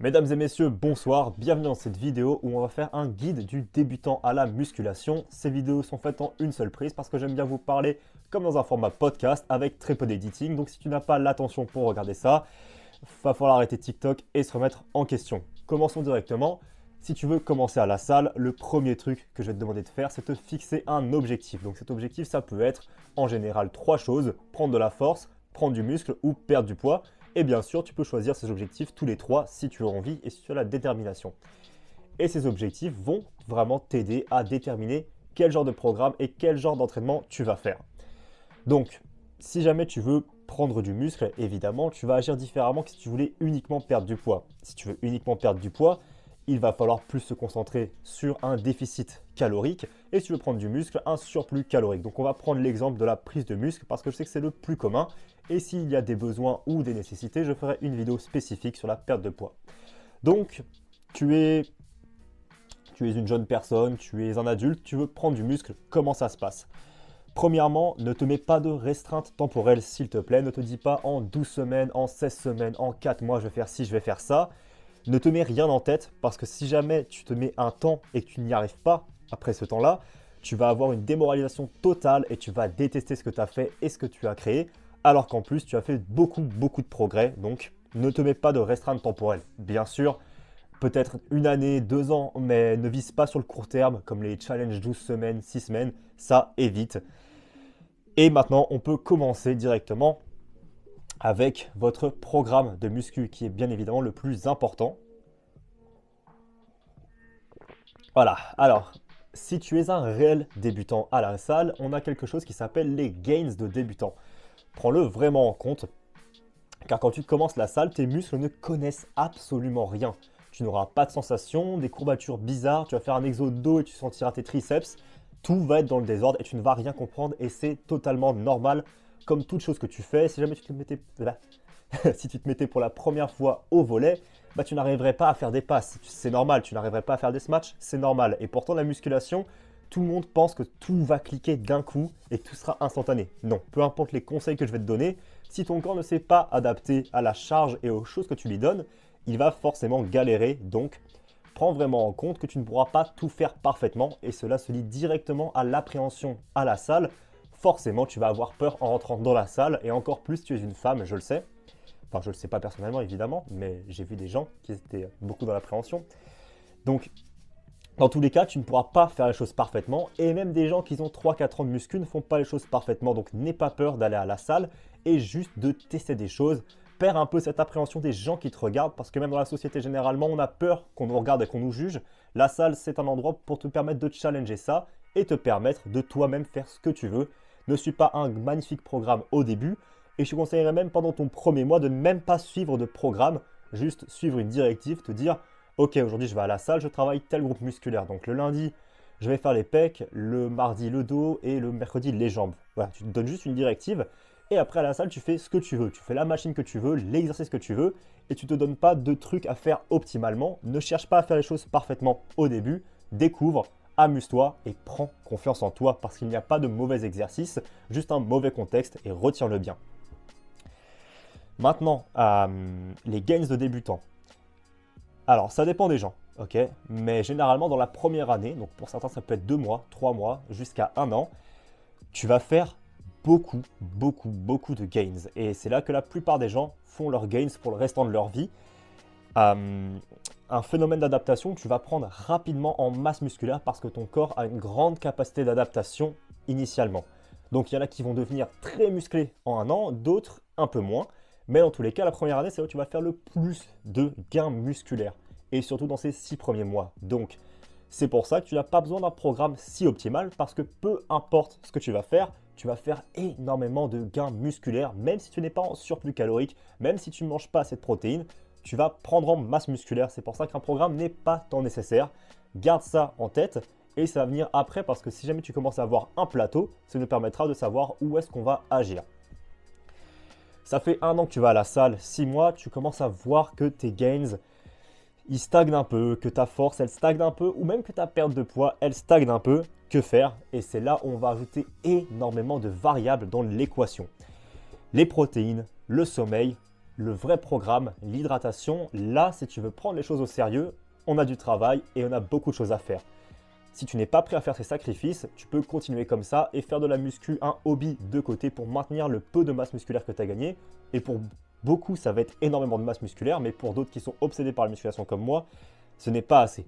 Mesdames et messieurs, bonsoir, bienvenue dans cette vidéo où on va faire un guide du débutant à la musculation. Ces vidéos sont faites en une seule prise parce que j'aime bien vous parler comme dans un format podcast avec très peu d'editing. Donc si tu n'as pas l'attention pour regarder ça, va falloir arrêter TikTok et se remettre en question. Commençons directement. Si tu veux commencer à la salle, le premier truc que je vais te demander de faire, c'est te fixer un objectif. Donc cet objectif, ça peut être en général trois choses: prendre de la force, prendre du muscle ou perdre du poids. Et bien sûr, tu peux choisir ces objectifs tous les trois si tu as envie et si tu as la détermination. Et ces objectifs vont vraiment t'aider à déterminer quel genre de programme et quel genre d'entraînement tu vas faire. Donc, si jamais tu veux prendre du muscle, évidemment, tu vas agir différemment que si tu voulais uniquement perdre du poids. Si tu veux uniquement perdre du poids, il va falloir plus se concentrer sur un déficit calorique. Et si tu veux prendre du muscle, un surplus calorique. Donc on va prendre l'exemple de la prise de muscle parce que je sais que c'est le plus commun. Et s'il y a des besoins ou des nécessités, je ferai une vidéo spécifique sur la perte de poids. Donc, tu es une jeune personne, tu es un adulte, tu veux prendre du muscle, comment ça se passe? Premièrement, ne te mets pas de restreinte temporelle, s'il te plaît. Ne te dis pas en 12 semaines, en 16 semaines, en 4 mois, je vais faire ci, je vais faire ça. Ne te mets rien en tête parce que si jamais tu te mets un temps et que tu n'y arrives pas après ce temps-là, tu vas avoir une démoralisation totale et tu vas détester ce que tu as fait et ce que tu as créé, alors qu'en plus tu as fait beaucoup de progrès. Donc ne te mets pas de restreinte temporelle. Bien sûr, peut-être une année, 2 ans, mais ne vise pas sur le court terme comme les challenges 12 semaines, 6 semaines, ça évite. Et maintenant, on peut commencer directement avec votre programme de muscu qui est bien évidemment le plus important. Voilà, alors si tu es un réel débutant à la salle, on a quelque chose qui s'appelle les gains de débutant. Prends-le vraiment en compte, car quand tu commences la salle, tes muscles ne connaissent absolument rien. Tu n'auras pas de sensation, des courbatures bizarres, tu vas faire un exo de dos et tu sentiras tes triceps. Tout va être dans le désordre et tu ne vas rien comprendre et c'est totalement normal. Comme toute chose que tu fais, si jamais tu te mettais, si tu te mettais pour la première fois au volet, bah, tu n'arriverais pas à faire des passes. C'est normal, tu n'arriverais pas à faire des snatchs, c'est normal. Et pourtant, la musculation, tout le monde pense que tout va cliquer d'un coup et que tout sera instantané. Non, peu importe les conseils que je vais te donner, si ton corps ne s'est pas adapté à la charge et aux choses que tu lui donnes, il va forcément galérer. Donc, prends vraiment en compte que tu ne pourras pas tout faire parfaitement et cela se lie directement à l'appréhension à la salle. Forcément, tu vas avoir peur en rentrant dans la salle et encore plus si tu es une femme, je le sais. Enfin, je ne le sais pas personnellement, évidemment, mais j'ai vu des gens qui étaient beaucoup dans l'appréhension. Donc, dans tous les cas, tu ne pourras pas faire les choses parfaitement. Et même des gens qui ont 3-4 ans de muscu ne font pas les choses parfaitement. Donc, n'aie pas peur d'aller à la salle et juste de tester des choses. Perds un peu cette appréhension des gens qui te regardent parce que même dans la société, généralement, on a peur qu'on nous regarde et qu'on nous juge. La salle, c'est un endroit pour te permettre de challenger ça et te permettre de toi-même faire ce que tu veux. Ne suis pas un magnifique programme au début. Et je te conseillerais même pendant ton premier mois de ne même pas suivre de programme, juste suivre une directive, te dire ok, aujourd'hui je vais à la salle, je travaille tel groupe musculaire. Donc le lundi, je vais faire les pecs, le mardi le dos et le mercredi les jambes. Voilà, tu te donnes juste une directive et après à la salle, tu fais ce que tu veux. Tu fais la machine que tu veux, l'exercice que tu veux et tu ne te donnes pas de trucs à faire optimalement. Ne cherche pas à faire les choses parfaitement au début, découvre, amuse-toi et prends confiance en toi parce qu'il n'y a pas de mauvais exercice, juste un mauvais contexte et retiens-le bien. Maintenant, les gains de débutants. Alors, ça dépend des gens, ok? Mais généralement, dans la première année, donc pour certains, ça peut être 2 mois, 3 mois, jusqu'à 1 an, tu vas faire beaucoup de gains. Et c'est là que la plupart des gens font leurs gains pour le restant de leur vie. Un phénomène d'adaptation que tu vas prendre rapidement en masse musculaire parce que ton corps a une grande capacité d'adaptation initialement. Donc, il y en a qui vont devenir très musclés en 1 an, d'autres un peu moins. Mais dans tous les cas, la première année, c'est là où tu vas faire le plus de gains musculaires. Et surtout dans ces 6 premiers mois. Donc, c'est pour ça que tu n'as pas besoin d'un programme si optimal parce que peu importe ce que tu vas faire énormément de gains musculaires. Même si tu n'es pas en surplus calorique, même si tu ne manges pas assez de protéines, tu vas prendre en masse musculaire. C'est pour ça qu'un programme n'est pas tant nécessaire. Garde ça en tête et ça va venir après parce que si jamais tu commences à avoir un plateau, ça nous permettra de savoir où est-ce qu'on va agir. Ça fait 1 an que tu vas à la salle, 6 mois, tu commences à voir que tes gains, ils stagnent un peu, que ta force, elle stagne un peu, ou même que ta perte de poids, elle stagne un peu. Que faire? Et c'est là où on va ajouter énormément de variables dans l'équation. Les protéines, le sommeil, le vrai programme, l'hydratation, là, si tu veux prendre les choses au sérieux, on a du travail et on a beaucoup de choses à faire. Si tu n'es pas prêt à faire ces sacrifices, tu peux continuer comme ça et faire de la muscu un hobby de côté pour maintenir le peu de masse musculaire que tu as gagné. Et pour beaucoup, ça va être énormément de masse musculaire, mais pour d'autres qui sont obsédés par la musculation comme moi, ce n'est pas assez.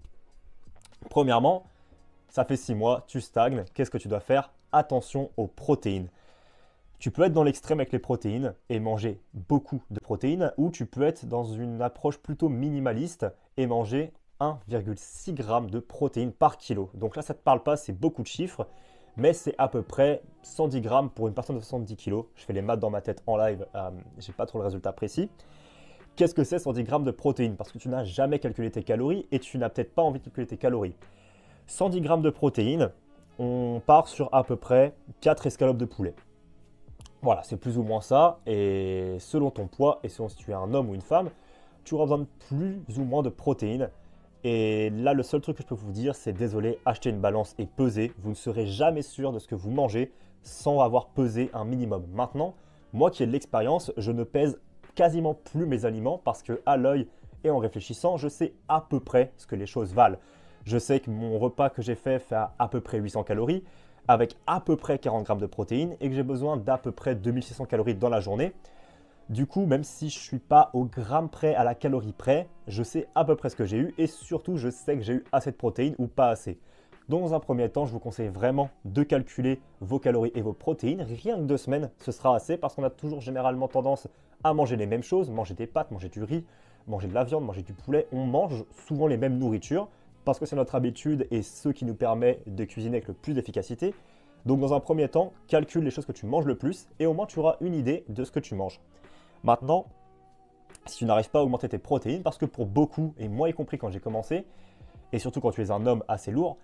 Premièrement, ça fait 6 mois, tu stagnes. Qu'est-ce que tu dois faire? Attention aux protéines. Tu peux être dans l'extrême avec les protéines et manger beaucoup de protéines, ou tu peux être dans une approche plutôt minimaliste et manger 1,6 g de protéines par kilo. Donc là, ça ne te parle pas, c'est beaucoup de chiffres, mais c'est à peu près 110 grammes pour une personne de 70 kg. Je fais les maths dans ma tête en live, je n'ai pas trop le résultat précis. Qu'est-ce que c'est 110 grammes de protéines? Parce que tu n'as jamais calculé tes calories et tu n'as peut-être pas envie de calculer tes calories. 110 grammes de protéines, on part sur à peu près 4 escalopes de poulet. Voilà, c'est plus ou moins ça. Et selon ton poids et selon si tu es un homme ou une femme, tu auras besoin de plus ou moins de protéines. Et là, le seul truc que je peux vous dire, c'est désolé, achetez une balance et pesez. Vous ne serez jamais sûr de ce que vous mangez sans avoir pesé un minimum. Maintenant, moi qui ai de l'expérience, je ne pèse quasiment plus mes aliments parce que à l'œil et en réfléchissant, je sais à peu près ce que les choses valent. Je sais que mon repas que j'ai fait à peu près 800 calories avec à peu près 40 grammes de protéines et que j'ai besoin d'à peu près 2600 calories dans la journée. Du coup, même si je ne suis pas au gramme près, à la calorie près, je sais à peu près ce que j'ai eu et surtout, je sais que j'ai eu assez de protéines ou pas assez. Donc, dans un premier temps, je vous conseille vraiment de calculer vos calories et vos protéines. Rien que 2 semaines, ce sera assez parce qu'on a toujours généralement tendance à manger les mêmes choses, manger des pâtes, manger du riz, manger de la viande, manger du poulet. On mange souvent les mêmes nourritures parce que c'est notre habitude et ce qui nous permet de cuisiner avec le plus d'efficacité. Donc dans un premier temps, calcule les choses que tu manges le plus et au moins tu auras une idée de ce que tu manges. Maintenant, si tu n'arrives pas à augmenter tes protéines, parce que pour beaucoup, et moi y compris quand j'ai commencé, et surtout quand tu es un homme assez lourd,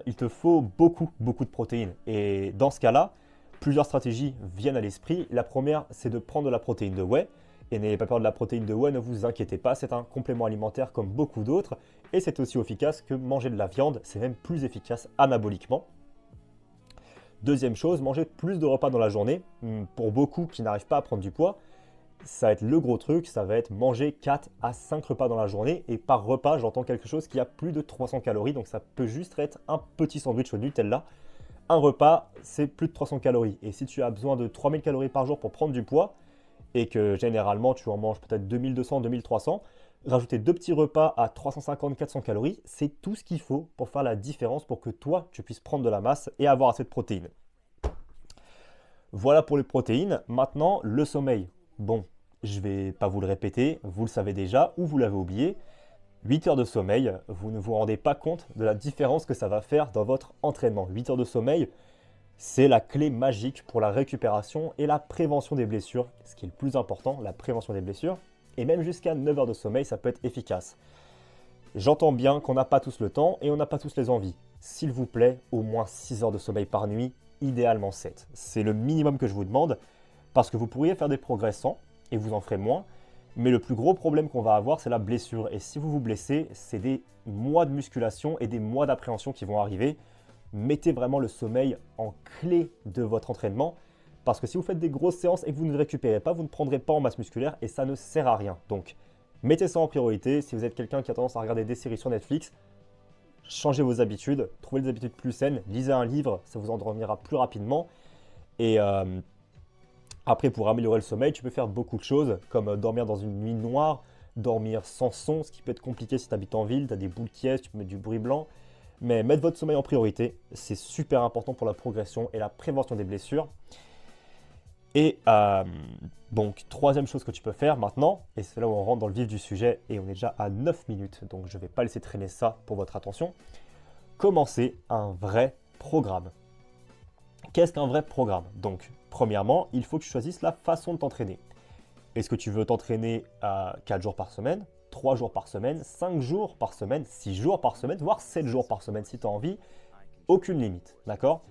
il te faut beaucoup de protéines. Et dans ce cas-là, plusieurs stratégies viennent à l'esprit. La première, c'est de prendre de la protéine de whey. Et n'ayez pas peur de la protéine de whey, ne vous inquiétez pas, c'est un complément alimentaire comme beaucoup d'autres. Et c'est aussi efficace que manger de la viande, c'est même plus efficace anaboliquement. Deuxième chose, manger plus de repas dans la journée. Pour beaucoup qui n'arrivent pas à prendre du poids, ça va être le gros truc, ça va être manger 4 à 5 repas dans la journée. Et par repas, j'entends quelque chose qui a plus de 300 calories, donc ça peut juste être un petit sandwich au Nutella. Un repas, c'est plus de 300 calories. Et si tu as besoin de 3000 calories par jour pour prendre du poids, et que généralement tu en manges peut-être 2200, 2300, rajouter 2 petits repas à 350, 400 calories, c'est tout ce qu'il faut pour faire la différence pour que toi, tu puisses prendre de la masse et avoir assez de protéines. Voilà pour les protéines. Maintenant, le sommeil. Bon, je ne vais pas vous le répéter, vous le savez déjà ou vous l'avez oublié. 8 heures de sommeil, vous ne vous rendez pas compte de la différence que ça va faire dans votre entraînement. 8 heures de sommeil, c'est la clé magique pour la récupération et la prévention des blessures, ce qui est le plus important, la prévention des blessures. Et même jusqu'à 9 heures de sommeil, ça peut être efficace. J'entends bien qu'on n'a pas tous le temps et on n'a pas tous les envies. S'il vous plaît, au moins 6 heures de sommeil par nuit, idéalement 7. C'est le minimum que je vous demande parce que vous pourriez faire des progrès sans et vous en ferez moins. Mais le plus gros problème qu'on va avoir, c'est la blessure. Et si vous vous blessez, c'est des mois de musculation et des mois d'appréhension qui vont arriver. Mettez vraiment le sommeil en clé de votre entraînement parce que si vous faites des grosses séances et que vous ne récupérez pas, vous ne prendrez pas en masse musculaire et ça ne sert à rien. Donc, mettez ça en priorité. Si vous êtes quelqu'un qui a tendance à regarder des séries sur Netflix, changez vos habitudes, trouvez des habitudes plus saines, lisez un livre, ça vous endormira plus rapidement. Et après, pour améliorer le sommeil, tu peux faire beaucoup de choses comme dormir dans une nuit noire, dormir sans son, ce qui peut être compliqué si tu habites en ville, tu as des boules qui tu peux mettre du bruit blanc. Mais mettre votre sommeil en priorité, c'est super important pour la progression et la prévention des blessures. Et donc, troisième chose que tu peux faire maintenant, et c'est là où on rentre dans le vif du sujet, et on est déjà à 9 minutes, donc je ne vais pas laisser traîner ça pour votre attention. Commencer un vrai programme. Qu'est-ce qu'un vrai programme? Donc, premièrement, il faut que tu choisisses la façon de t'entraîner. Est-ce que tu veux t'entraîner 4 jours par semaine, 3 jours par semaine, 5 jours par semaine, 6 jours par semaine, voire 7 jours par semaine si tu as envie? Aucune limite, d'accord?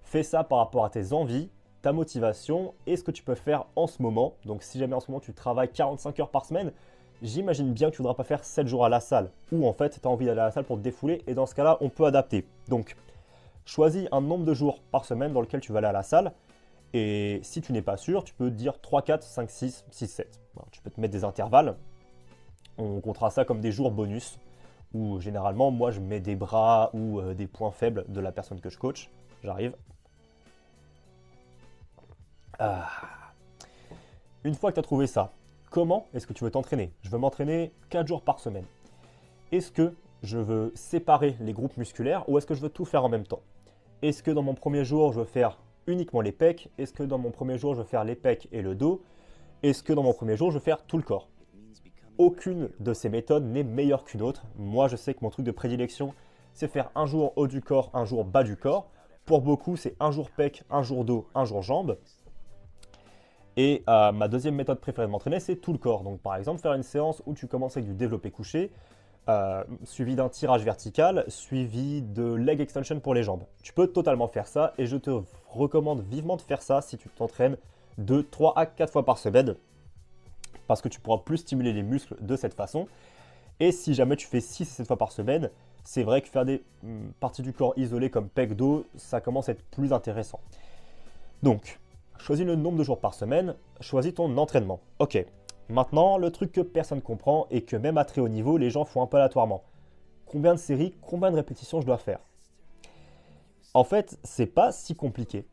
Fais ça par rapport à tes envies, ta motivation et ce que tu peux faire en ce moment. Donc si jamais en ce moment tu travailles 45 heures par semaine, j'imagine bien que tu ne voudras pas faire 7 jours à la salle. Ou en fait, tu as envie d'aller à la salle pour te défouler et dans ce cas-là, on peut adapter. Donc, choisis un nombre de jours par semaine dans lequel tu vas aller à la salle Et si tu n'es pas sûr, tu peux dire 3, 4, 5, 6, 6, 7. Bon, tu peux te mettre des intervalles. On comptera ça comme des jours bonus, où généralement, moi, je mets des bras ou des points faibles de la personne que je coach. J'arrive. Une fois que tu as trouvé ça, comment est-ce que tu veux t'entraîner? Je veux m'entraîner 4 jours par semaine. Est-ce que je veux séparer les groupes musculaires ou est-ce que je veux tout faire en même temps? Est-ce que dans mon premier jour, je veux faire uniquement les pecs? Est-ce que dans mon premier jour, je veux faire les pecs et le dos? Est-ce que dans mon premier jour, je veux faire tout le corps? Aucune de ces méthodes n'est meilleure qu'une autre. Moi, je sais que mon truc de prédilection, c'est faire un jour haut du corps, un jour bas du corps. Pour beaucoup, c'est un jour pec, un jour dos, un jour jambes. Et ma deuxième méthode préférée de m'entraîner, c'est tout le corps. Donc par exemple, faire une séance où tu commences avec du développé couché, suivi d'un tirage vertical, suivi de leg extension pour les jambes. Tu peux totalement faire ça et je te recommande vivement de faire ça si tu t'entraînes 2, 3 à 4 fois par semaine parce que tu pourras plus stimuler les muscles de cette façon. Et si jamais tu fais 6 à 7 fois par semaine, c'est vrai que faire des parties du corps isolées comme pec, dos, ça commence à être plus intéressant. Donc, choisis le nombre de jours par semaine, choisis ton entraînement. Ok, maintenant, le truc que personne ne comprend et que même à très haut niveau, les gens font un peu aléatoirement. Combien de séries, combien de répétitions je dois faire? En fait, c'est pas si compliqué.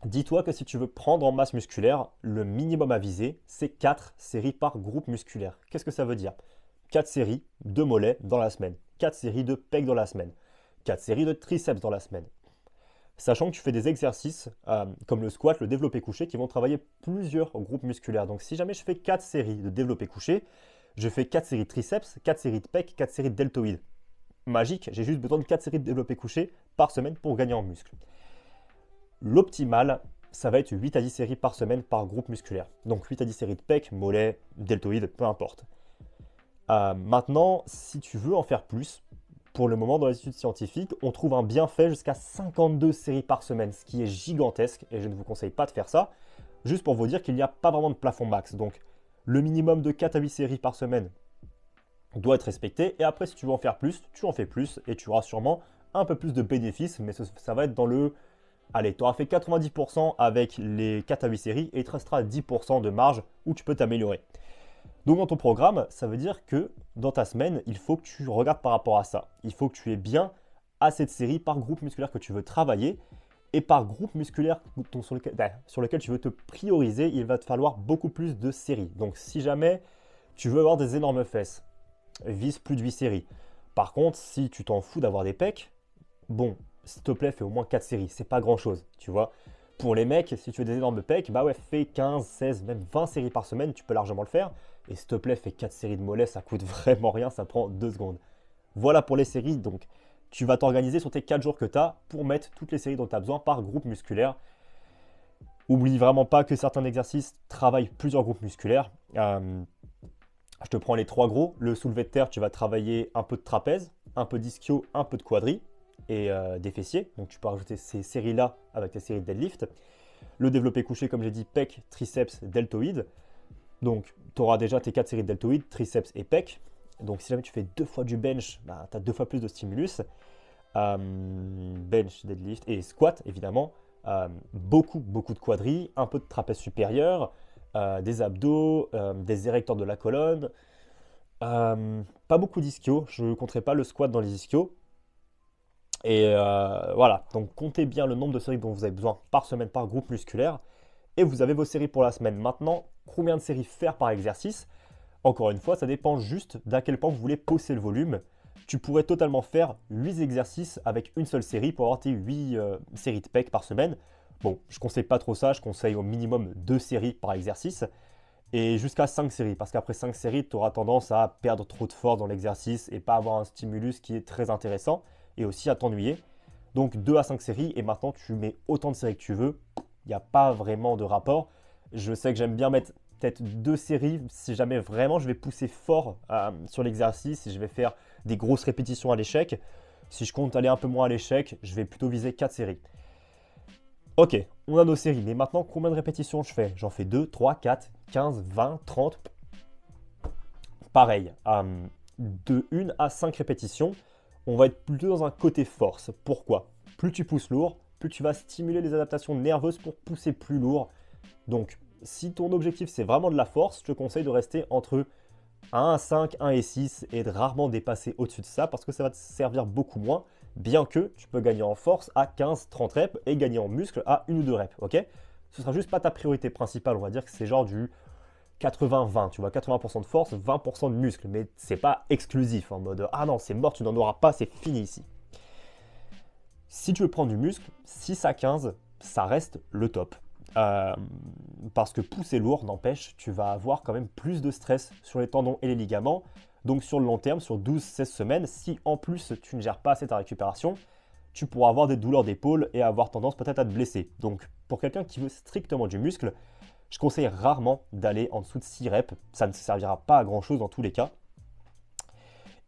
Dis-toi que si tu veux prendre en masse musculaire, le minimum à viser, c'est 4 séries par groupe musculaire. Qu'est-ce que ça veut dire? 4 séries de mollets dans la semaine, 4 séries de pecs dans la semaine, 4 séries de triceps dans la semaine. Sachant que tu fais des exercices comme le squat, le développé couché qui vont travailler plusieurs groupes musculaires. Donc si jamais je fais 4 séries de développé couché, je fais 4 séries de triceps, 4 séries de pecs, 4 séries de deltoïdes. Magique, j'ai juste besoin de 4 séries de développé couché par semaine pour gagner en muscle. L'optimal, ça va être 8 à 10 séries par semaine par groupe musculaire. Donc 8 à 10 séries de pecs, mollets, deltoïdes, peu importe. Maintenant, si tu veux en faire plus, pour le moment, dans les études scientifiques, on trouve un bienfait jusqu'à 52 séries par semaine, ce qui est gigantesque, et je ne vous conseille pas de faire ça, juste pour vous dire qu'il n'y a pas vraiment de plafond max. Donc, le minimum de 4 à 8 séries par semaine doit être respecté, et après, si tu veux en faire plus, tu en fais plus, et tu auras sûrement un peu plus de bénéfices, mais ça va être dans le... Allez, tu auras fait 90% avec les 4 à 8 séries, et il te restera 10% de marge où tu peux t'améliorer. Donc dans ton programme, ça veut dire que dans ta semaine, il faut que tu regardes par rapport à ça. Il faut que tu aies bien assez de séries par groupe musculaire que tu veux travailler et par groupe musculaire sur lequel tu veux te prioriser, il va te falloir beaucoup plus de séries. Donc si jamais tu veux avoir des énormes fesses, vise plus de 8 séries. Par contre, si tu t'en fous d'avoir des pecs, bon, s'il te plaît, fais au moins 4 séries. C'est pas grand chose, tu vois. Pour les mecs, si tu veux des énormes pecs, bah ouais, fais 15, 16, même 20 séries par semaine, tu peux largement le faire. Et s'il te plaît, fais 4 séries de mollets, ça coûte vraiment rien, ça prend 2 secondes. Voilà pour les séries, donc tu vas t'organiser sur tes 4 jours que tu as pour mettre toutes les séries dont tu as besoin par groupe musculaire. Oublie vraiment pas que certains exercices travaillent plusieurs groupes musculaires. Je te prends les 3 gros. Le soulevé de terre, tu vas travailler un peu de trapèze, un peu d'ischio, un peu de quadri et des fessiers. Donc tu peux rajouter ces séries-là avec tes séries de deadlift. Le développé couché, comme j'ai dit, pec, triceps, deltoïdes. Donc tu auras déjà tes 4 séries de deltoïdes, triceps et pec. Donc si jamais tu fais 2 fois du bench, bah, tu as 2 fois plus de stimulus. Bench, deadlift et squat évidemment. Beaucoup de quadri, un peu de trapèze supérieur, des abdos, des érecteurs de la colonne. Pas beaucoup d'ischio, je ne compterai pas le squat dans les ischios. Et voilà, donc comptez bien le nombre de séries dont vous avez besoin par semaine par groupe musculaire. Et vous avez vos séries pour la semaine. Maintenant, combien de séries faire par exercice? Encore une fois, ça dépend juste d'à quel point vous voulez pousser le volume. Tu pourrais totalement faire 8 exercices avec une seule série pour avoir tes 8 séries de pecs par semaine. Bon, je ne conseille pas trop ça, je conseille au minimum 2 séries par exercice et jusqu'à 5 séries parce qu'après 5 séries, tu auras tendance à perdre trop de force dans l'exercice et pas avoir un stimulus qui est très intéressant et aussi à t'ennuyer. Donc 2 à 5 séries et maintenant tu mets autant de séries que tu veux, il n'y a pas vraiment de rapport. Je sais que j'aime bien mettre peut-être 2 séries si jamais vraiment je vais pousser fort sur l'exercice, si je vais faire des grosses répétitions à l'échec. Si je compte aller un peu moins à l'échec, je vais plutôt viser 4 séries. Ok, on a nos séries, mais maintenant combien de répétitions je fais? J'en fais 2, 3, 4, 15, 20, 30. Pareil, de 1 à 5 répétitions, on va être plutôt dans un côté force. Pourquoi? Plus tu pousses lourd, plus tu vas stimuler les adaptations nerveuses pour pousser plus lourd. Donc, si ton objectif c'est vraiment de la force, je te conseille de rester entre 1,5, 1,6 et de rarement dépasser au-dessus de ça parce que ça va te servir beaucoup moins, bien que tu peux gagner en force à 15-30 reps et gagner en muscle à 1 ou 2 reps, ok? Ce sera juste pas ta priorité principale, on va dire que c'est genre du 80-20, tu vois, 80% de force, 20% de muscle, mais c'est pas exclusif, en mode ah non, c'est mort, tu n'en auras pas, c'est fini ici. Si tu veux prendre du muscle, 6 à 15, ça reste le top. Parce que pousser lourd, n'empêche, tu vas avoir quand même plus de stress sur les tendons et les ligaments. Donc sur le long terme, sur 12-16 semaines, si en plus tu ne gères pas assez ta récupération, tu pourras avoir des douleurs d'épaule et avoir tendance peut-être à te blesser. Donc pour quelqu'un qui veut strictement du muscle, je conseille rarement d'aller en dessous de 6 reps. Ça ne servira pas à grand chose dans tous les cas.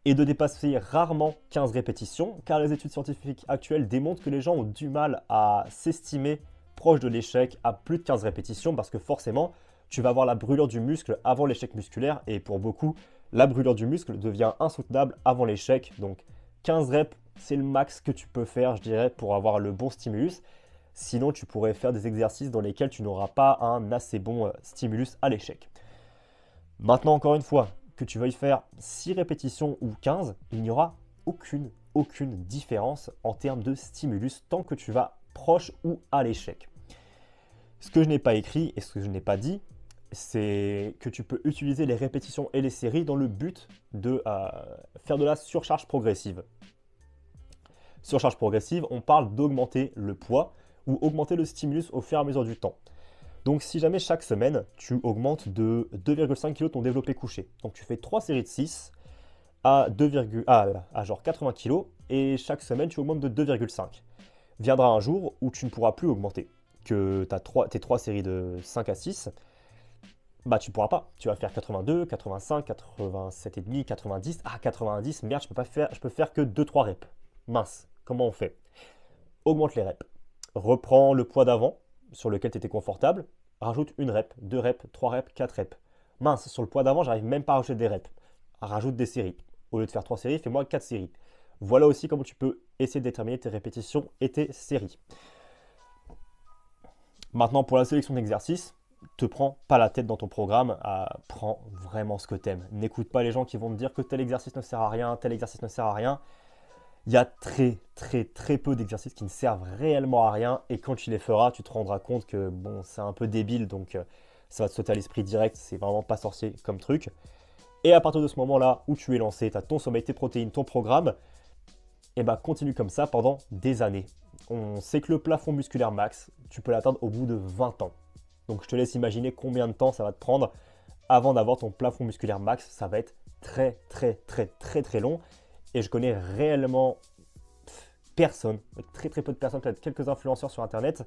Et de dépasser rarement 15 répétitions, car les études scientifiques actuelles démontrent que les gens ont du mal à s'estimer proche de l'échec à plus de 15 répétitions, parce que forcément, tu vas avoir la brûlure du muscle avant l'échec musculaire, et pour beaucoup, la brûlure du muscle devient insoutenable avant l'échec. Donc 15 reps, c'est le max que tu peux faire, je dirais, pour avoir le bon stimulus. Sinon, tu pourrais faire des exercices dans lesquels tu n'auras pas un assez bon stimulus à l'échec. Maintenant, encore une fois, que tu veuilles faire 6 répétitions ou 15, il n'y aura aucune différence en termes de stimulus tant que tu vas proche ou à l'échec. Ce que je n'ai pas écrit et ce que je n'ai pas dit, c'est que tu peux utiliser les répétitions et les séries dans le but de faire de la surcharge progressive. Surcharge progressive, on parle d'augmenter le poids ou augmenter le stimulus au fur et à mesure du temps. Donc si jamais chaque semaine, tu augmentes de 2,5 kg ton développé couché. Donc tu fais 3 séries de 6 à genre 80 kg et chaque semaine, tu augmentes de 2,5. Viendra un jour où tu ne pourras plus augmenter, que tes 3 séries de 5 à 6, bah tu ne pourras pas. Tu vas faire 82, 85, 87,5, 90. Ah, 90, merde, je peux faire que 2-3 reps. Mince, comment on fait? Augmente les reps. Reprends le poids d'avant, sur lequel tu étais confortable, rajoute 1 rep, 2 reps, 3 reps, 4 reps. Mince, sur le poids d'avant, j'arrive même pas à rajouter des reps. Rajoute des séries. Au lieu de faire 3 séries, fais-moi 4 séries. Voilà aussi comment tu peux essayer de déterminer tes répétitions et tes séries. Maintenant, pour la sélection d'exercices, te prends pas la tête dans ton programme, prends vraiment ce que tu aimes. N'écoute pas les gens qui vont te dire que tel exercice ne sert à rien, tel exercice ne sert à rien. Il y a très peu d'exercices qui ne servent réellement à rien et quand tu les feras, tu te rendras compte que bon, c'est un peu débile, donc ça va te sauter à l'esprit direct, c'est vraiment pas sorcier comme truc. Et à partir de ce moment-là où tu es lancé, tu as ton sommeil, tes protéines, ton programme, et bah continue comme ça pendant des années. On sait que le plafond musculaire max, tu peux l'atteindre au bout de 20 ans. Donc je te laisse imaginer combien de temps ça va te prendre avant d'avoir ton plafond musculaire max. Ça va être très long. Et je connais réellement personne, très peu de personnes, peut-être quelques influenceurs sur internet,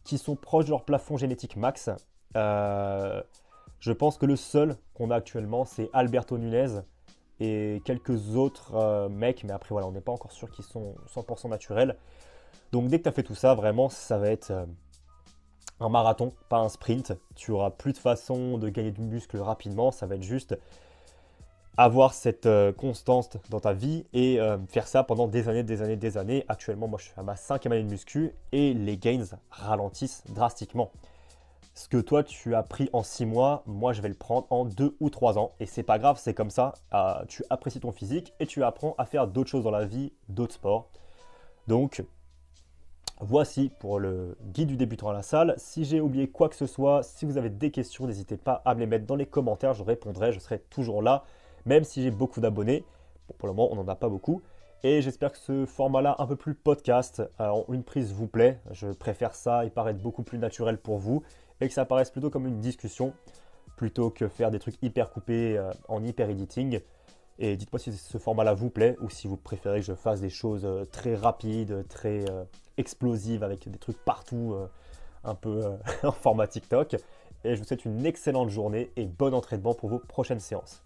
qui sont proches de leur plafond génétique max. Je pense que le seul qu'on a actuellement, c'est Alberto Nunez et quelques autres mecs, mais après voilà, on n'est pas encore sûr qu'ils sont 100% naturels. Donc dès que tu as fait tout ça, vraiment, ça va être un marathon, pas un sprint. Tu auras plus de façon de gagner du muscle rapidement, ça va être juste avoir cette constance dans ta vie et faire ça pendant des années. Actuellement, moi, je suis à ma 5e année de muscu et les gains ralentissent drastiquement. Ce que toi, tu as pris en 6 mois, moi, je vais le prendre en 2 ou 3 ans. Et c'est pas grave, c'est comme ça. Tu apprécies ton physique et tu apprends à faire d'autres choses dans la vie, d'autres sports. Donc, voici pour le guide du débutant à la salle. Si j'ai oublié quoi que ce soit, si vous avez des questions, n'hésitez pas à me les mettre dans les commentaires. Je répondrai, je serai toujours là. Même si j'ai beaucoup d'abonnés, bon, pour le moment on n'en a pas beaucoup. Et j'espère que ce format-là, un peu plus podcast, en une prise vous plaît. Je préfère ça, il paraît beaucoup plus naturel pour vous. Et que ça paraisse plutôt comme une discussion, plutôt que faire des trucs hyper coupés en hyper editing. Et dites-moi si ce format-là vous plaît, ou si vous préférez que je fasse des choses très rapides, très explosives, avec des trucs partout, un peu en format TikTok. Et je vous souhaite une excellente journée et bon entraînement pour vos prochaines séances.